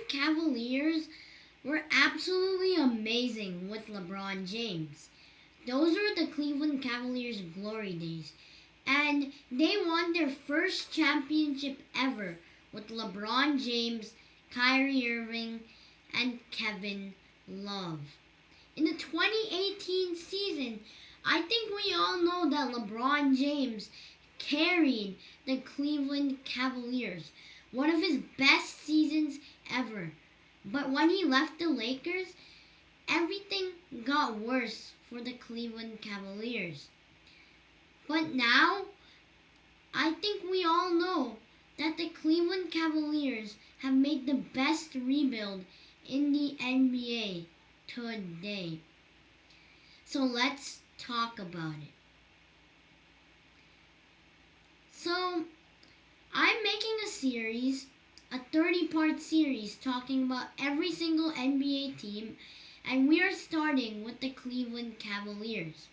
Cavaliers were absolutely amazing with LeBron James. Those were the Cleveland Cavaliers' glory days. And they won their first championship ever with LeBron James, Kyrie Irving, and Kevin Love. In the 2018 season, I think we all know that LeBron James carried the Cleveland Cavaliers, one of his best seasons ever. But when he left the Lakers, everything got worse for the Cleveland Cavaliers. But now, I think we all know that the Cleveland Cavaliers have made the best rebuild in the NBA today. So let's talk about it. So, I'm making a series, a 30-part series talking about every single NBA team, and we are starting with the Cleveland Cavaliers.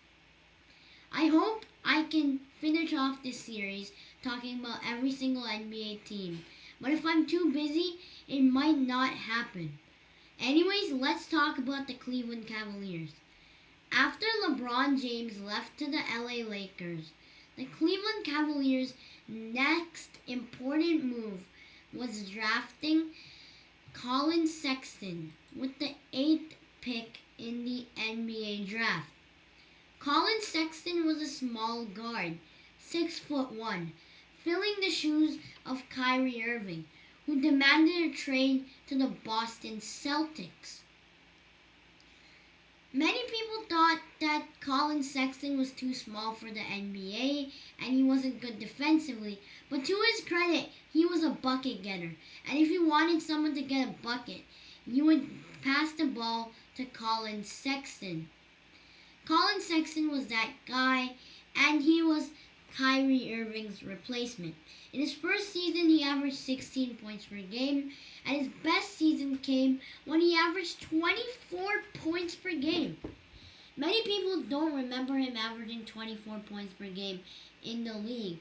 I hope I can finish off this series talking about every single NBA team, but if I'm too busy, it might not happen. Anyways, let's talk about the Cleveland Cavaliers. After LeBron James left to the LA Lakers, the Cleveland Cavaliers' next important move was drafting Colin Sexton with the 8th pick in the NBA draft. Colin Sexton was a small guard, 6'1", filling the shoes of Kyrie Irving, who demanded a trade to the Boston Celtics. Many people thought that Colin Sexton was too small for the NBA and he wasn't good defensively, but to his credit, he was a bucket getter. And if you wanted someone to get a bucket, you would pass the ball to Colin Sexton. Colin Sexton was that guy, and he was Kyrie Irving's replacement. In his first season, he averaged 16 points per game, and his best season came when he averaged 24 points per game. Many people don't remember him averaging 24 points per game in the league,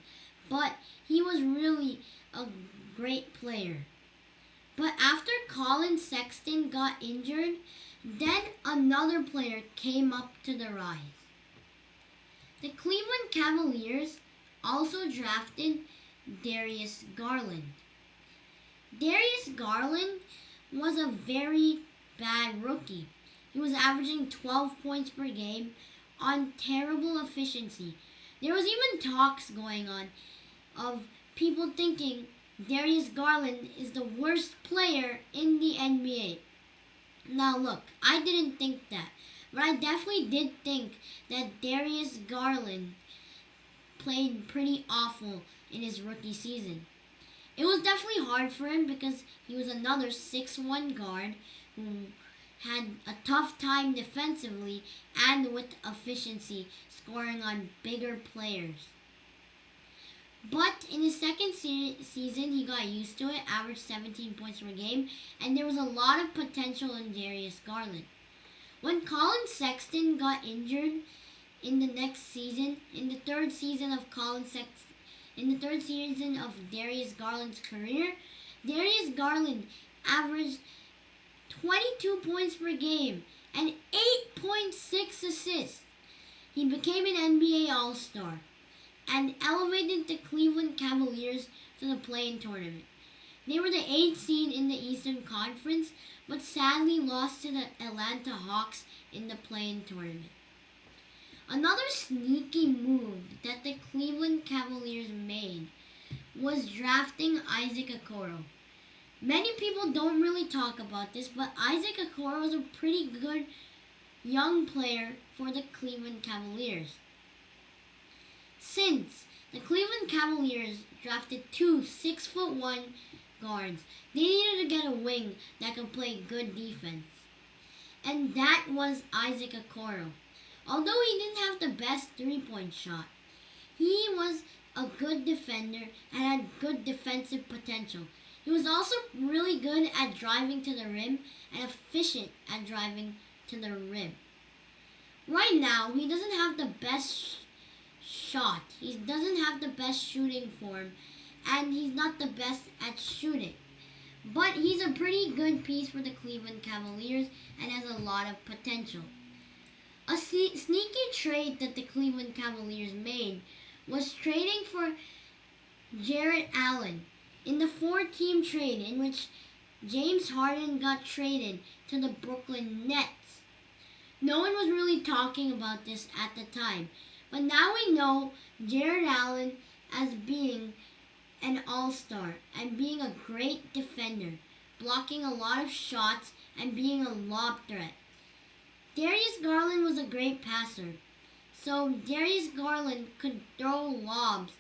but he was really a great player. But after Colin Sexton got injured, then another player came up to the rise. The Cleveland Cavaliers also drafted Darius Garland. Darius Garland was a very bad rookie. He was averaging 12 points per game on terrible efficiency. There was even talks going on of people thinking Darius Garland is the worst player in the NBA. Now look, I didn't think that, but I definitely did think that Darius Garland played pretty awful in his rookie season. It was definitely hard for him because he was another 6'1" guard who had a tough time defensively and with efficiency, scoring on bigger players. But in his second season, he got used to it, averaged 17 points per game, and there was a lot of potential in Darius Garland. When Colin Sexton got injured in the next season, in the third season of Darius Garland's career, Darius Garland averaged 22 points per game and 8.6 assists. He became an NBA All-Star and elevated the Cleveland Cavaliers to the play-in tournament. They were the 8th seed in the Eastern Conference, but sadly lost to the Atlanta Hawks in the play-in tournament. Another sneaky move that the Cleveland Cavaliers made was drafting Isaac Okoro. Many people don't really talk about this, but Isaac Okoro is a pretty good young player for the Cleveland Cavaliers. Since the Cleveland Cavaliers drafted two 6'1" guards, they needed to get a wing that could play good defense. And that was Isaac Okoro. Although he didn't have the best three-point shot, he was a good defender and had good defensive potential. He was also really good at driving to the rim and efficient at driving to the rim. Right now, he doesn't have the best shot. He doesn't have the best shooting form, and he's not the best at shooting. But he's a pretty good piece for the Cleveland Cavaliers and has a lot of potential. A sneaky trade that the Cleveland Cavaliers made was trading for Jarrett Allen in the four-team trade in which James Harden got traded to the Brooklyn Nets. No one was really talking about this at the time, but now we know Jarrett Allen as being an all-star and being a great defender, blocking a lot of shots and being a lob threat. Darius Garland was a great passer, so Darius Garland could throw lobs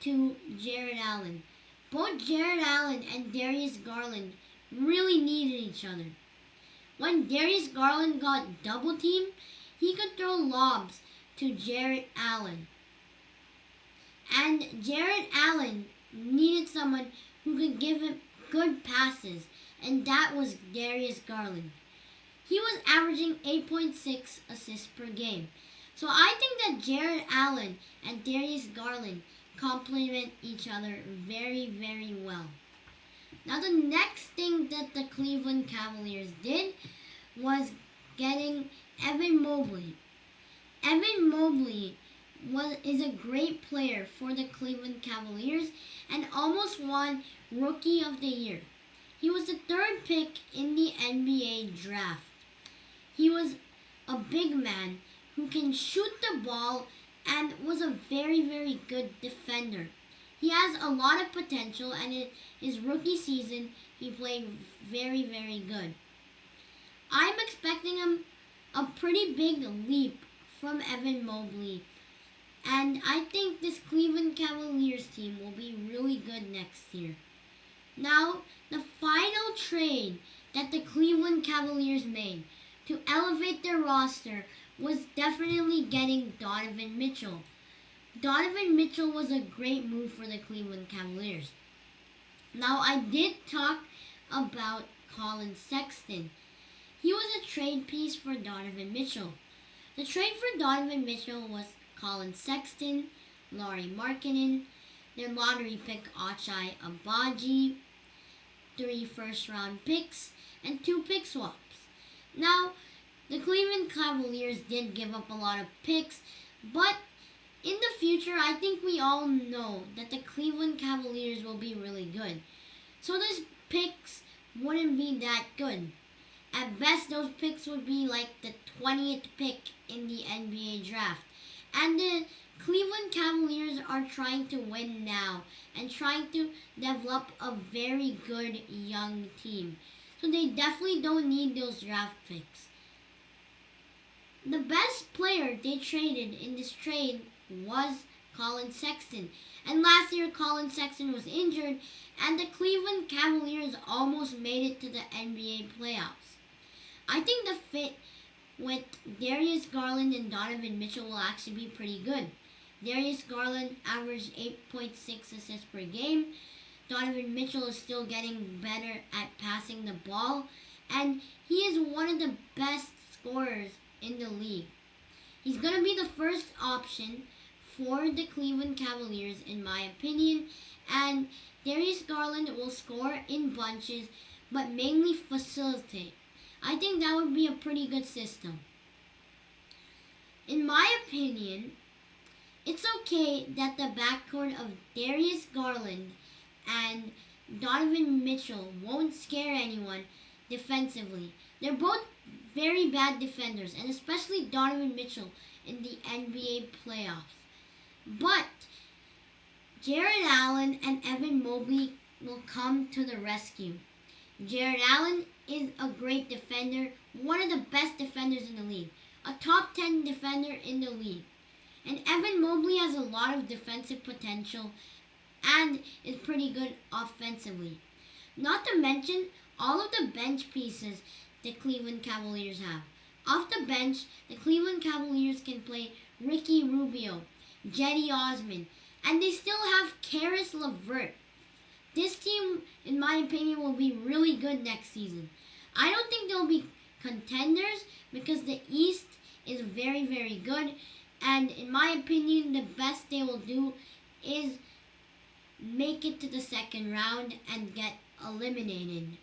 to Jarrett Allen. Both Jarrett Allen and Darius Garland really needed each other. When Darius Garland got double teamed, he could throw lobs to Jarrett Allen. And Jarrett Allen needed someone who could give him good passes, and that was Darius Garland. He was averaging 8.6 assists per game. So I think that Jarrett Allen and Darius Garland complement each other very, very well. Now the next thing that the Cleveland Cavaliers did was getting Evan Mobley. Evan Mobley is a great player for the Cleveland Cavaliers and almost won Rookie of the Year. He was the third pick in the NBA draft. He was a big man who can shoot the ball and was a very, very good defender. He has a lot of potential, and in his rookie season, he played very, very good. I'm expecting a pretty big leap from Evan Mobley, and I think this Cleveland Cavaliers team will be really good next year. Now, the final trade that the Cleveland Cavaliers made to elevate their roster was definitely getting Donovan Mitchell. Donovan Mitchell was a great move for the Cleveland Cavaliers. Now, I did talk about Colin Sexton. He was a trade piece for Donovan Mitchell. The trade for Donovan Mitchell was Colin Sexton, Lauri Markkanen, their lottery pick Ochai Agbaji, 3 first-round picks, and 2 pick swaps. Now, the Cleveland Cavaliers did give up a lot of picks, but in the future, I think we all know that the Cleveland Cavaliers will be really good. So those picks wouldn't be that good. At best, those picks would be like the 20th pick in the NBA draft. And the Cleveland Cavaliers are trying to win now and trying to develop a very good young team. So they definitely don't need those draft picks. The best player they traded in this trade was Colin Sexton. And last year, Colin Sexton was injured, and the Cleveland Cavaliers almost made it to the NBA playoffs. I think the fit with Darius Garland and Donovan Mitchell will actually be pretty good. Darius Garland averaged 8.6 assists per game. Donovan Mitchell is still getting better at passing the ball, and he is one of the best scorers in the league. He's going to be the first option for the Cleveland Cavaliers, in my opinion, and Darius Garland will score in bunches, but mainly facilitate. I think that would be a pretty good system. In my opinion, it's okay that the backcourt of Darius Garland and Donovan Mitchell won't scare anyone defensively. They're both very bad defenders, and especially Donovan Mitchell in the NBA playoffs. But Jarrett Allen and Evan Mobley will come to the rescue. Jarrett Allen is a great defender, one of the best defenders in the league, a top 10 defender in the league. And Evan Mobley has a lot of defensive potential and is pretty good offensively. Not to mention all of the bench pieces the Cleveland Cavaliers have. Off the bench, the Cleveland Cavaliers can play Ricky Rubio, Jetty Osman, and they still have Karis LeVert. This team, in my opinion, will be really good next season. I don't think they'll be contenders because the East is very, very good. And in my opinion, the best they will do is make it to the second round and get eliminated.